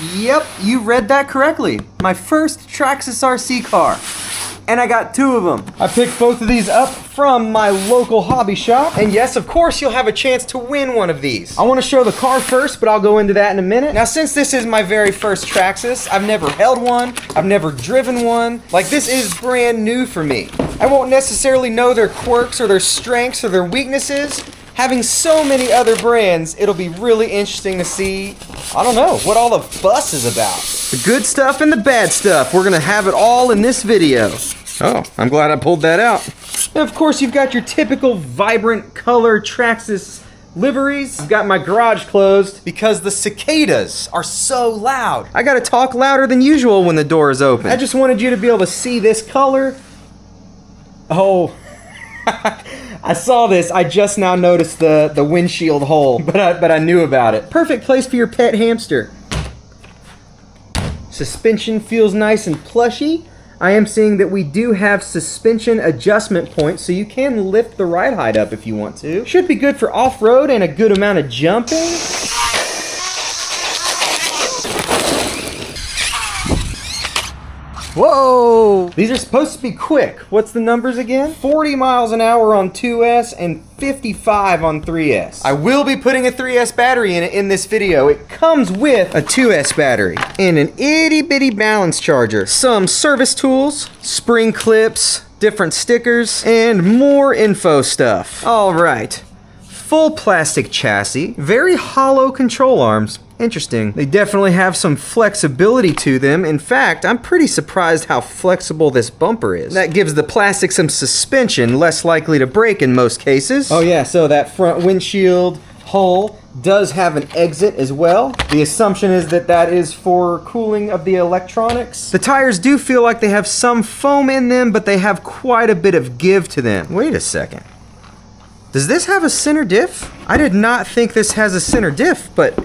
Yep, you read that correctly. My first Traxxas RC car. And I got 2 of them. I picked both of these up from my local hobby shop. And yes, of course, you'll have a chance to win one of these. I want to show the car first, but I'll go into that in a minute. Now, since this is my very first Traxxas, I've never held one. I've never driven one. Like, this is brand new for me. I won't necessarily know their quirks or their strengths or their weaknesses. Having so many other brands, it'll be really interesting to see, I don't know, what all the fuss is about. The good stuff and the bad stuff. We're gonna have it all in this video. Oh, I'm glad I pulled that out. And of course, you've got your typical vibrant color Traxxas liveries. I've got my garage closed because the cicadas are so loud. I gotta talk louder than usual when the door is open. I just wanted you to be able to see this color. Oh. I saw this, I just now noticed the windshield hole, but I knew about it. Perfect place for your pet hamster. Suspension feels nice and plushy. I am seeing that we do have suspension adjustment points, so you can lift the ride height up if you want to. Should be good for off-road and a good amount of jumping. Whoa! These are supposed to be quick. What's the numbers again? 40 miles an hour on 2S and 55 on 3S. I will be putting a 3S battery in it in this video. It comes with a 2S battery and an itty bitty balance charger, some service tools, spring clips, different stickers, and more info stuff. All right. Full plastic chassis, very hollow control arms. Interesting. They definitely have some flexibility to them. In fact, I'm pretty surprised how flexible this bumper is. That gives the plastic some suspension, less likely to break in most cases. Oh yeah, so that front windshield hull does have an exit as well. The assumption is that that is for cooling of the electronics. The tires do feel like they have some foam in them, but they have quite a bit of give to them. Wait a second. Does this have a center diff? I did not think this has a center diff, but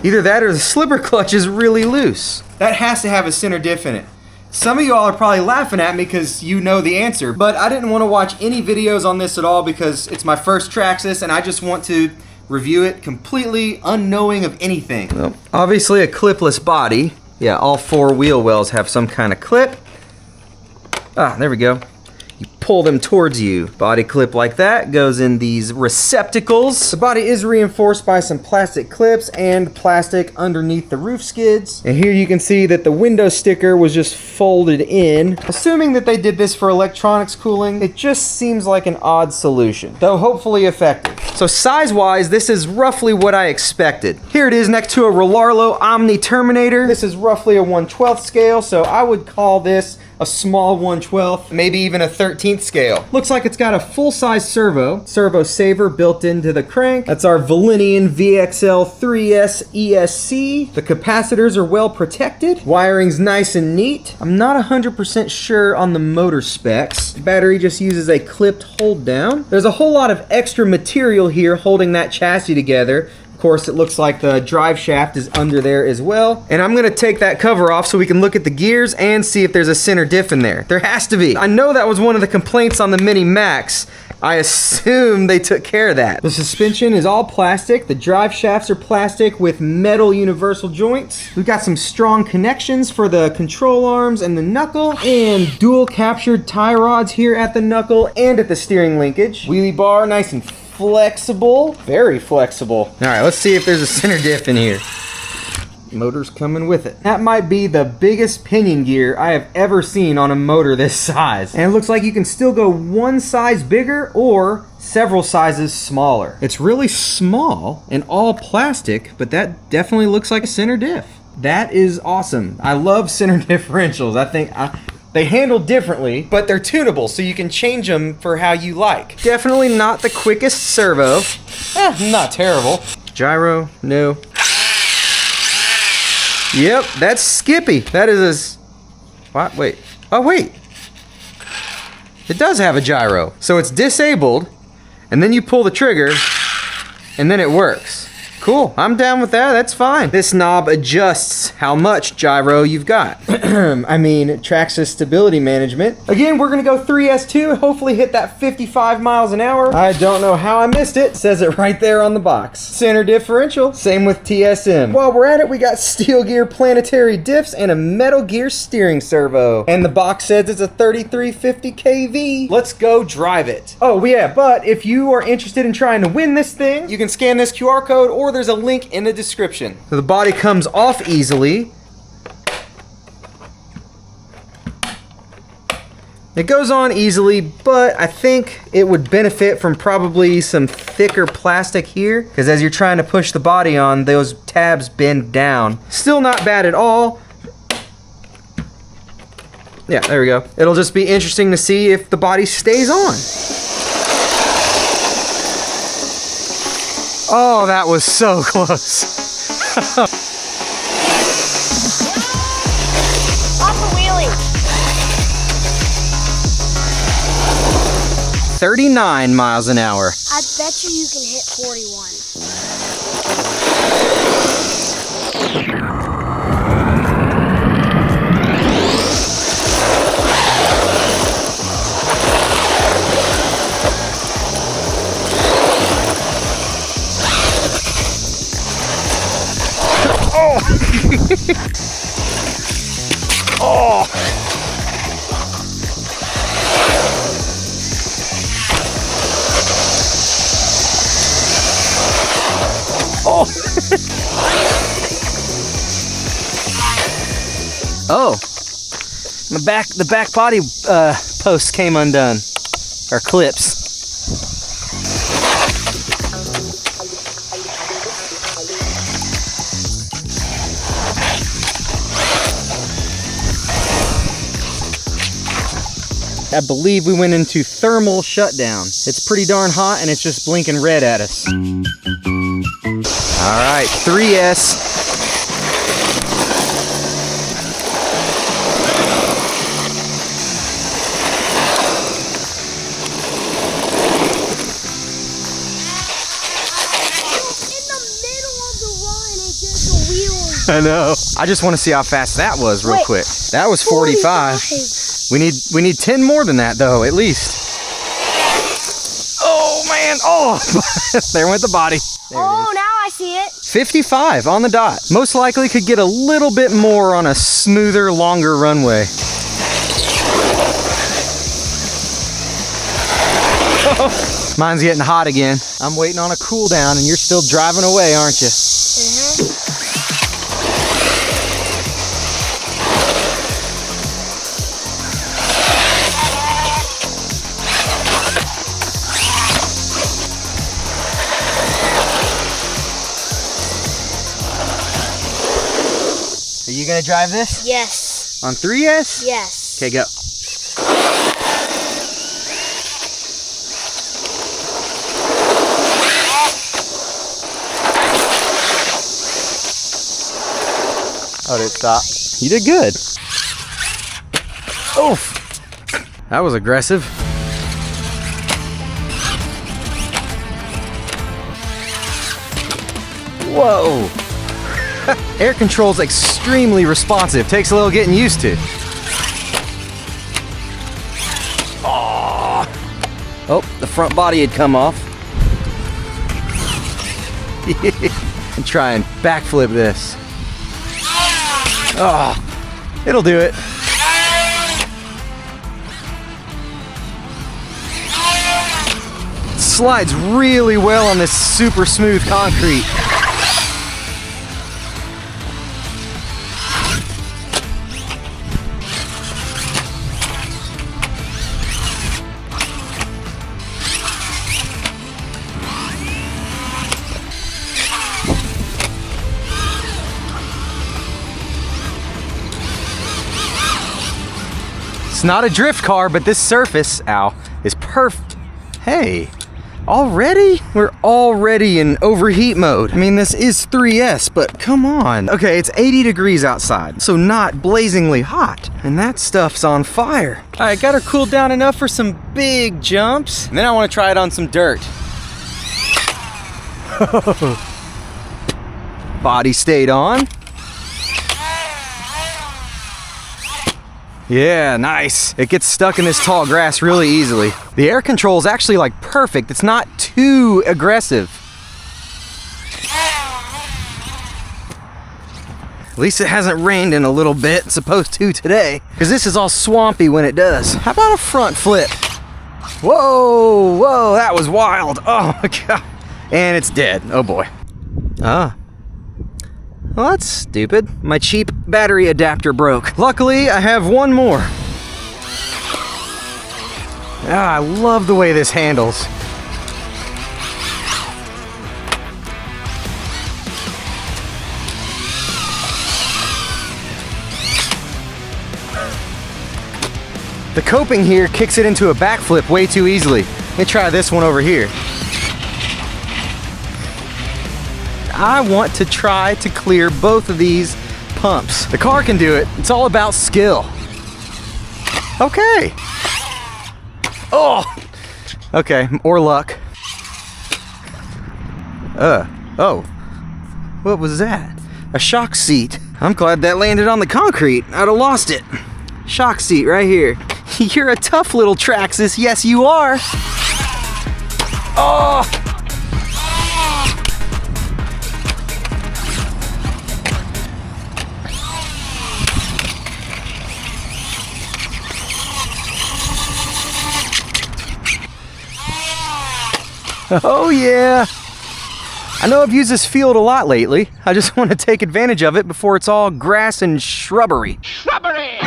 either that or the slipper clutch is really loose. That has to have a center diff in it. Some of y'all are probably laughing at me because you know the answer, but I didn't want to watch any videos on this at all because it's my first Traxxas and I just want to review it completely unknowing of anything. Well, obviously a clipless body. Yeah, all 4 wheel wells have some kind of clip. Ah, there we go. You pull them towards you. Body clip like that goes in these receptacles. The body is reinforced by some plastic clips and plastic underneath the roof skids. And here you can see that the window sticker was just folded in. Assuming that they did this for electronics cooling, it just seems like an odd solution, though hopefully effective. So size-wise, this is roughly what I expected. Here it is next to a Rolarlo Omni Terminator. This is roughly a 1/12 scale, so I would call this a small 1/12, maybe even a 13th scale. Looks like it's got a full-size servo saver built into the crank. That's our Valenian VXL 3S ESC. The capacitors are well protected. Wiring's nice and neat. I'm not 100% sure on the motor specs. The battery just uses a clipped hold down. There's a whole lot of extra material here holding that chassis together. Of course, it looks like the drive shaft is under there as well. And I'm gonna take that cover off so we can look at the gears and see if there's a center diff in there. There has to be. I know that was one of the complaints on the Mini Max. I assume they took care of that. The suspension is all plastic. The drive shafts are plastic with metal universal joints. We've got some strong connections for the control arms and the knuckle, and dual captured tie rods here at the knuckle and at the steering linkage. Wheelie bar, nice and flexible, very flexible. All right, let's see if there's a center diff in here. Motor's coming with it. That might be the biggest pinion gear I have ever seen on a motor this size. And it looks like you can still go one size bigger or several sizes smaller. It's really small and all plastic, but that definitely looks like a center diff. That is awesome. I love center differentials. I think they handle differently, but they're tunable, so you can change them for how you like. Definitely not the quickest servo. Not terrible. Gyro, no. Yep, that's Skippy. That is what? Wait. Oh, wait. It does have a gyro. So it's disabled, and then you pull the trigger, and then it works. Cool, I'm down with that, that's fine. This knob adjusts how much gyro you've got. I mean, Traxxas stability management. Again, we're gonna go 3S2, hopefully hit that 55 miles an hour. I don't know how I missed it, says it right there on the box. Center differential, same with TSM. While we're at it, we got steel gear planetary diffs and a metal gear steering servo. And the box says it's a 3350 kV. Let's go drive it. Oh yeah, but if you are interested in trying to win this thing, you can scan this QR code or there's a link in the description. So the body comes off easily. It goes on easily, but I think it would benefit from probably some thicker plastic here, because as you're trying to push the body on, those tabs bend down. Still not bad at all. Yeah, there we go. It'll just be interesting to see if the body stays on. Oh, that was so close. Off the wheelie. 39 miles an hour. I bet you can hit 41. Oh! Oh! Oh! The back body post came undone, or clips. I believe we went into thermal shutdown. It's pretty darn hot and it's just blinking red at us. All right, 3S. I know. I just want to see how fast that was real quick. That was 45. We need 10 more than that though, at least. Oh man, oh, there went the body. There oh, now I see it. 55 on the dot. Most likely could get a little bit more on a smoother, longer runway. Mine's getting hot again. I'm waiting on a cool down and you're still driving away, aren't you? Are you gonna drive this? Yes. On 3S? Yes. Okay, go. Oh, did it stop? You did good. Oof. That was aggressive. Whoa. Air control's extremely responsive. Takes a little getting used to. Aww. Oh, the front body had come off. And try and backflip this. Oh, it'll do it. Slides really well on this super smooth concrete. It's not a drift car, but this surface, ow, is perfect. Hey, already? We're already in overheat mode. I mean, this is 3S, but come on. Okay, it's 80 degrees outside, so not blazingly hot. And that stuff's on fire. All right, got her cooled down enough for some big jumps. And then I want to try it on some dirt. Body stayed on. Yeah, nice. It gets stuck in this tall grass really easily. The air control is actually like perfect. It's not too aggressive. At least it hasn't rained in a little bit. It's supposed to today, because this is all swampy when it does. How about a front flip? Whoa, whoa, that was wild. Oh my God. And it's dead. Oh boy. Ah. Well, that's stupid. My cheap battery adapter broke. Luckily, I have one more. Ah, I love the way this handles. The coping here kicks it into a backflip way too easily. Let me try this one over here. I want to try to clear both of these pumps. The car can do it. It's all about skill. Okay. Oh. Okay, or luck. Oh. What was that? A shock seat. I'm glad that landed on the concrete. I'd have lost it. Shock seat right here. You're a tough little Traxxas. Yes, you are. Oh. Oh yeah! I know I've used this field a lot lately. I just want to take advantage of it before it's all grass and shrubbery. Shrubbery!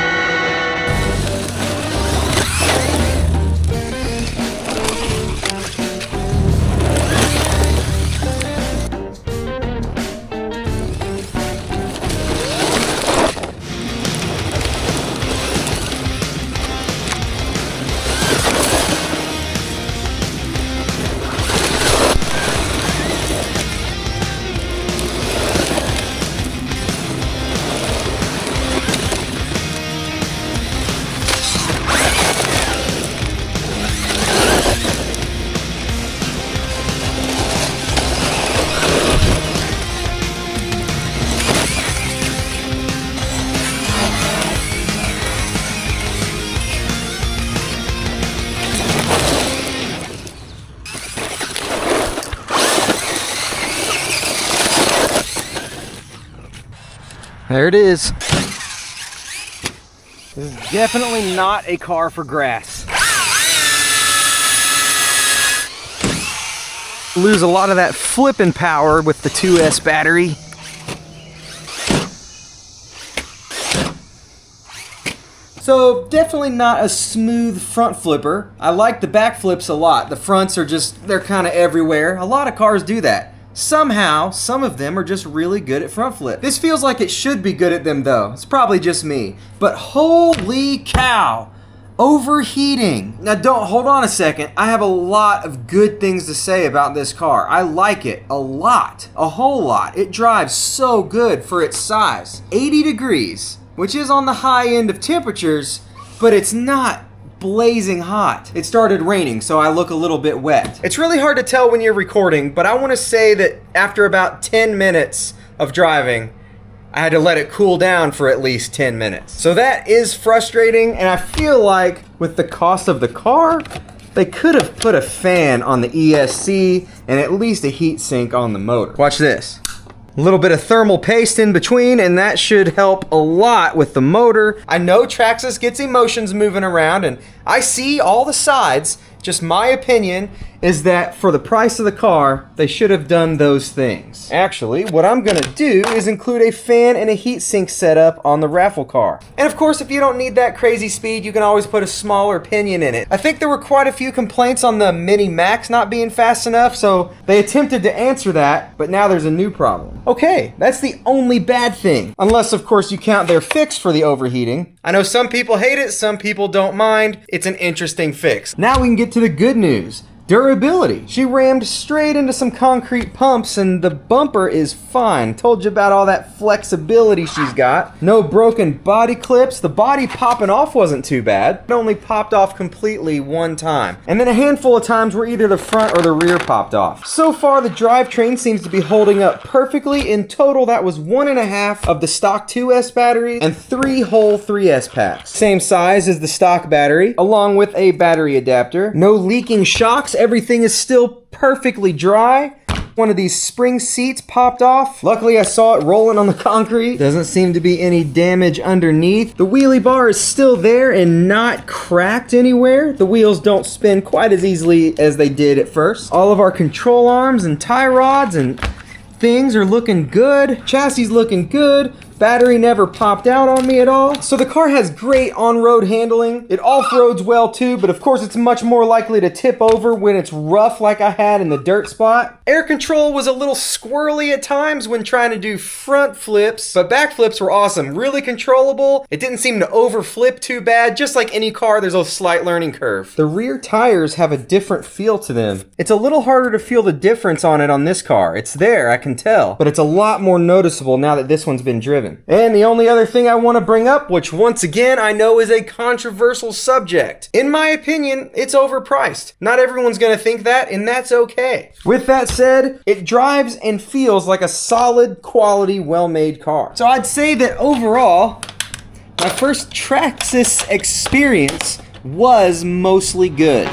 There it is. This is definitely not a car for grass. Lose a lot of that flipping power with the 2S battery. So definitely not a smooth front flipper. I like the back flips a lot. The fronts are just, they're kind of everywhere. A lot of cars do that. Somehow, some of them are just really good at front flip. This feels like it should be good at them though. It's probably just me. But holy cow, overheating. Now hold on a second. I have a lot of good things to say about this car. I like it a lot, a whole lot. It drives so good for its size. 80 degrees, which is on the high end of temperatures, but it's not blazing hot. It started raining, so I look a little bit wet. It's really hard to tell when you're recording, but I want to say that after about 10 minutes of driving, I had to let it cool down for at least 10 minutes. So that is frustrating, and I feel like with the cost of the car, they could have put a fan on the ESC and at least a heat sink on the motor. Watch this. A little bit of thermal paste in between, and that should help a lot with the motor. I know Traxxas gets emotions moving around, and I see all the sides. Just my opinion is that for the price of the car, they should have done those things. Actually, what I'm gonna do is include a fan and a heatsink setup on the raffle car. And of course, if you don't need that crazy speed, you can always put a smaller pinion in it. I think there were quite a few complaints on the Mini Max not being fast enough, so they attempted to answer that, but now there's a new problem. Okay, that's the only bad thing. Unless, of course, you count their fix for the overheating. I know some people hate it, some people don't mind. It's an interesting fix. Now we can get to the good news. Durability. She rammed straight into some concrete pumps and the bumper is fine. Told you about all that flexibility she's got. No broken body clips. The body popping off wasn't too bad. It only popped off completely one time. And then a handful of times where either the front or the rear popped off. So far the drivetrain seems to be holding up perfectly. In total that was 1.5 of the stock 2S battery and 3 whole 3S packs. Same size as the stock battery, along with a battery adapter. No leaking shocks. Everything is still perfectly dry. One of these spring seats popped off. Luckily I saw it rolling on the concrete. Doesn't seem to be any damage underneath. The wheelie bar is still there and not cracked anywhere. The wheels don't spin quite as easily as they did at first. All of our control arms and tie rods and things are looking good. Chassis looking good. Battery never popped out on me at all. So the car has great on-road handling. It off-roads well too, but of course it's much more likely to tip over when it's rough like I had in the dirt spot. Air control was a little squirrely at times when trying to do front flips, but back flips were awesome, really controllable. It didn't seem to overflip too bad. Just like any car, there's a slight learning curve. The rear tires have a different feel to them. It's a little harder to feel the difference on it on this car. It's there, I can tell, but it's a lot more noticeable now that this one's been driven. And the only other thing I want to bring up, which once again I know is a controversial subject. In my opinion, it's overpriced. Not everyone's going to think that, and that's okay. With that said, it drives and feels like a solid, quality, well-made car. So I'd say that overall, my first Traxxas experience was mostly good.